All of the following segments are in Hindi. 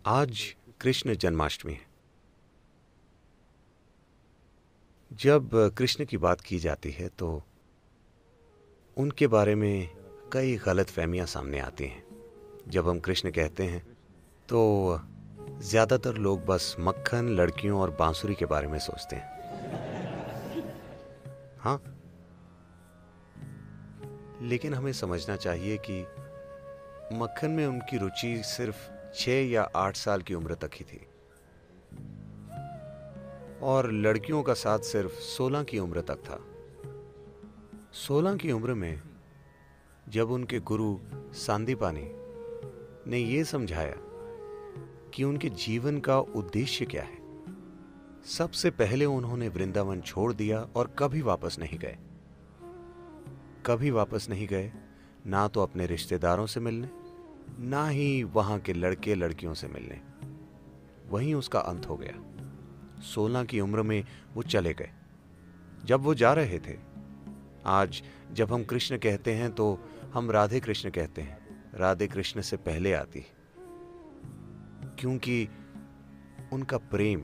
आज कृष्ण जन्माष्टमी है। जब कृष्ण की बात की जाती है तो उनके बारे में कई गलतफहमियां सामने आती हैं। जब हम कृष्ण कहते हैं तो ज़्यादातर लोग बस मक्खन, लड़कियों और बांसुरी के बारे में सोचते हैं। हाँ, लेकिन हमें समझना चाहिए कि मक्खन में उनकी रुचि सिर्फ 6 या 8 साल की उम्र तक ही थी और लड़कियों का साथ सिर्फ 16 की उम्र तक था। 16 की उम्र में जब उनके गुरु सांदीपानी ने यह समझाया कि उनके जीवन का उद्देश्य क्या है, सबसे पहले उन्होंने वृंदावन छोड़ दिया और कभी वापस नहीं गए। कभी वापस नहीं गए, ना तो अपने रिश्तेदारों से मिलने, ना ही वहां के लड़के लड़कियों से मिलने। वहीं उसका अंत हो गया। 16 की उम्र में वो चले गए। जब वो जा रहे थे, आज जब हम कृष्ण कहते हैं तो हम राधे कृष्ण कहते हैं। राधे कृष्ण से पहले आती, क्योंकि उनका प्रेम,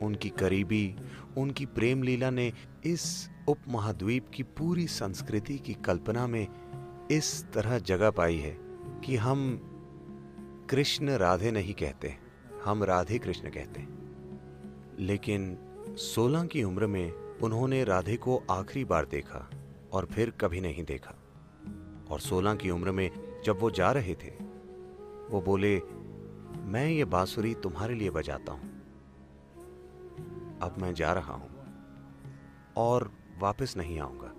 उनकी करीबी, उनकी प्रेम लीला ने इस उपमहाद्वीप की पूरी संस्कृति की कल्पना में इस तरह जगह पाई है कि हम कृष्ण राधे नहीं कहते, हम राधे कृष्ण कहते हैं। लेकिन 16 की उम्र में उन्होंने राधे को आखिरी बार देखा और फिर कभी नहीं देखा। और 16 की उम्र में जब वो जा रहे थे, वो बोले, मैं ये बांसुरी तुम्हारे लिए बजाता हूं, अब मैं जा रहा हूं और वापस नहीं आऊंगा,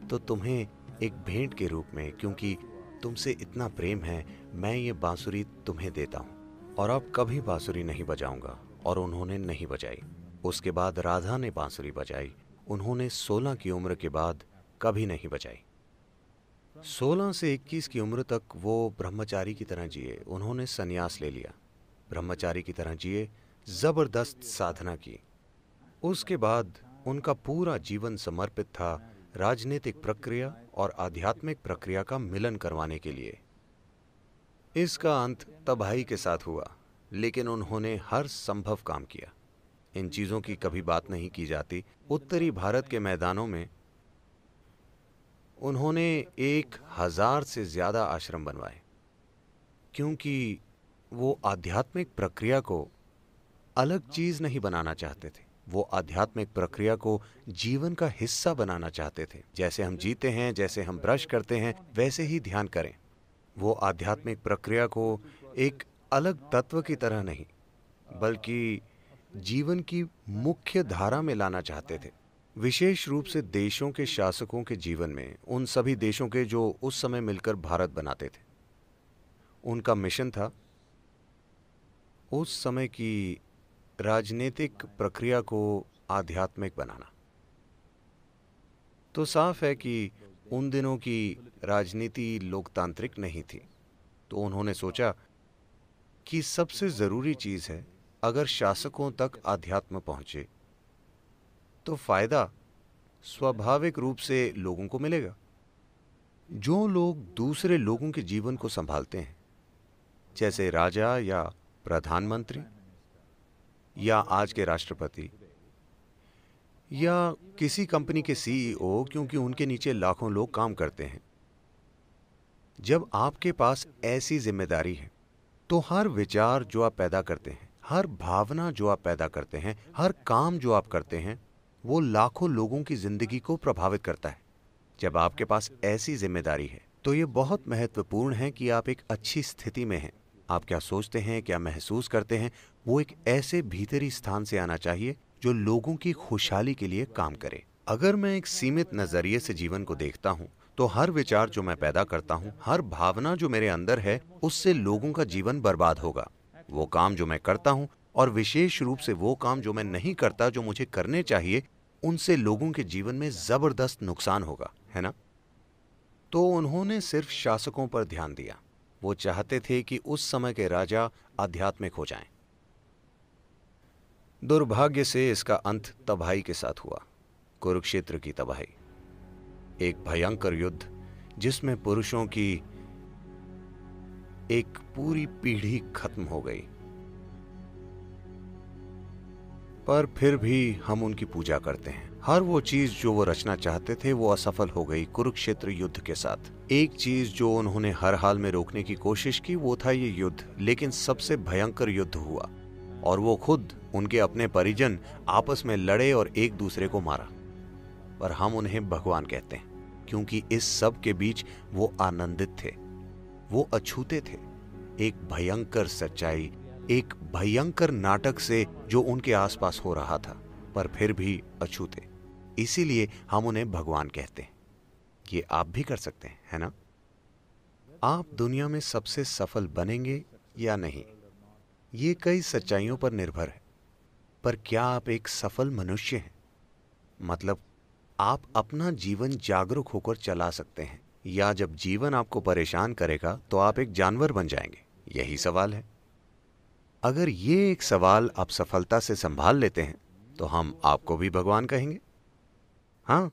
तो तुम्हें एक भेंट के रूप में, क्योंकि तुमसे इतना प्रेम है, मैं ये बांसुरी तुम्हें देता हूं और अब कभी बांसुरी नहीं बजाऊंगा। और उन्होंने नहीं बजाई। उसके बाद राधा ने बांसुरी बजाई। उन्होंने 16 की उम्र के बाद कभी नहीं बजाई। 16 से 21 की उम्र तक वो ब्रह्मचारी की तरह जिए। उन्होंने संन्यास ले लिया, ब्रह्मचारी की तरह जिए, जबरदस्त साधना की। उसके बाद उनका पूरा जीवन समर्पित था राजनीतिक प्रक्रिया और आध्यात्मिक प्रक्रिया का मिलन करवाने के लिए। इसका अंत तबाही के साथ हुआ, लेकिन उन्होंने हर संभव काम किया। इन चीजों की कभी बात नहीं की जाती। उत्तरी भारत के मैदानों में उन्होंने 1000 से ज्यादा आश्रम बनवाए, क्योंकि वो आध्यात्मिक प्रक्रिया को अलग चीज नहीं बनाना चाहते थे। वो आध्यात्मिक प्रक्रिया को जीवन का हिस्सा बनाना चाहते थे। जैसे हम जीते हैं, जैसे हम ब्रश करते हैं, वैसे ही ध्यान करें। वो आध्यात्मिक प्रक्रिया को एक अलग तत्व की तरह नहीं, बल्कि जीवन की मुख्य धारा में लाना चाहते थे। विशेष रूप से देशों के शासकों के जीवन में, उन सभी देशों के जो उस समय मिलकर भारत बनाते थे। उनका मिशन था उस समय की राजनीतिक प्रक्रिया को आध्यात्मिक बनाना। तो साफ है कि उन दिनों की राजनीति लोकतांत्रिक नहीं थी। तो उन्होंने सोचा कि सबसे जरूरी चीज है, अगर शासकों तक अध्यात्म पहुंचे तो फायदा स्वाभाविक रूप से लोगों को मिलेगा। जो लोग दूसरे लोगों के जीवन को संभालते हैं, जैसे राजा या प्रधानमंत्री या आज के राष्ट्रपति या किसी कंपनी के सीईओ, क्योंकि उनके नीचे लाखों लोग काम करते हैं। जब आपके पास ऐसी जिम्मेदारी है तो हर विचार जो आप पैदा करते हैं, हर भावना जो आप पैदा करते हैं, हर काम जो आप करते हैं, वो लाखों लोगों की जिंदगी को प्रभावित करता है। जब आपके पास ऐसी जिम्मेदारी है तो ये बहुत महत्वपूर्ण है कि आप एक अच्छी स्थिति में हैं। आप क्या सोचते हैं, क्या महसूस करते हैं, वो एक ऐसे भीतरी स्थान से आना चाहिए जो लोगों की खुशहाली के लिए काम करे। अगर मैं एक सीमित नजरिए से जीवन को देखता हूं, तो हर विचार जो मैं पैदा करता हूं, हर भावना जो मेरे अंदर है, उससे लोगों का जीवन बर्बाद होगा। वो काम जो मैं करता हूं, और विशेष रूप से वो काम जो मैं नहीं करता, जो मुझे करने चाहिए, उनसे लोगों के जीवन में जबरदस्त नुकसान होगा, है ना? तो उन्होंने सिर्फ शासकों पर ध्यान दिया। वो चाहते थे कि उस समय के राजा आध्यात्मिक हो जाएं। दुर्भाग्य से इसका अंत तबाही के साथ हुआ, कुरुक्षेत्र की तबाही। एक भयंकर युद्ध जिसमें पुरुषों की एक पूरी पीढ़ी खत्म हो गई। पर फिर भी हम उनकी पूजा करते हैं। हर वो चीज जो वो रचना चाहते थे वो असफल हो गई कुरुक्षेत्र युद्ध के साथ। एक चीज जो उन्होंने हर हाल में रोकने की कोशिश की वो था ये युद्ध, लेकिन सबसे भयंकर युद्ध हुआ और वो खुद, उनके अपने परिजन आपस में लड़े और एक दूसरे को मारा। पर हम उन्हें भगवान कहते हैं क्योंकि इस सब के बीच वो आनंदित थे, वो अछूते थे। एक भयंकर सच्चाई, एक भयंकर नाटक से जो उनके आसपास हो रहा था, पर फिर भी अछूते। इसीलिए हम उन्हें भगवान कहते हैं। ये आप भी कर सकते हैं, है ना? आप दुनिया में सबसे सफल बनेंगे या नहीं, ये कई सच्चाइयों पर निर्भर है। पर क्या आप एक सफल मनुष्य हैं? मतलब आप अपना जीवन जागरूक होकर चला सकते हैं, या जब जीवन आपको परेशान करेगा तो आप एक जानवर बन जाएंगे? यही सवाल है। अगर ये एक सवाल आप सफलता से संभाल लेते हैं तो हम आपको भी भगवान कहेंगे। हाँ,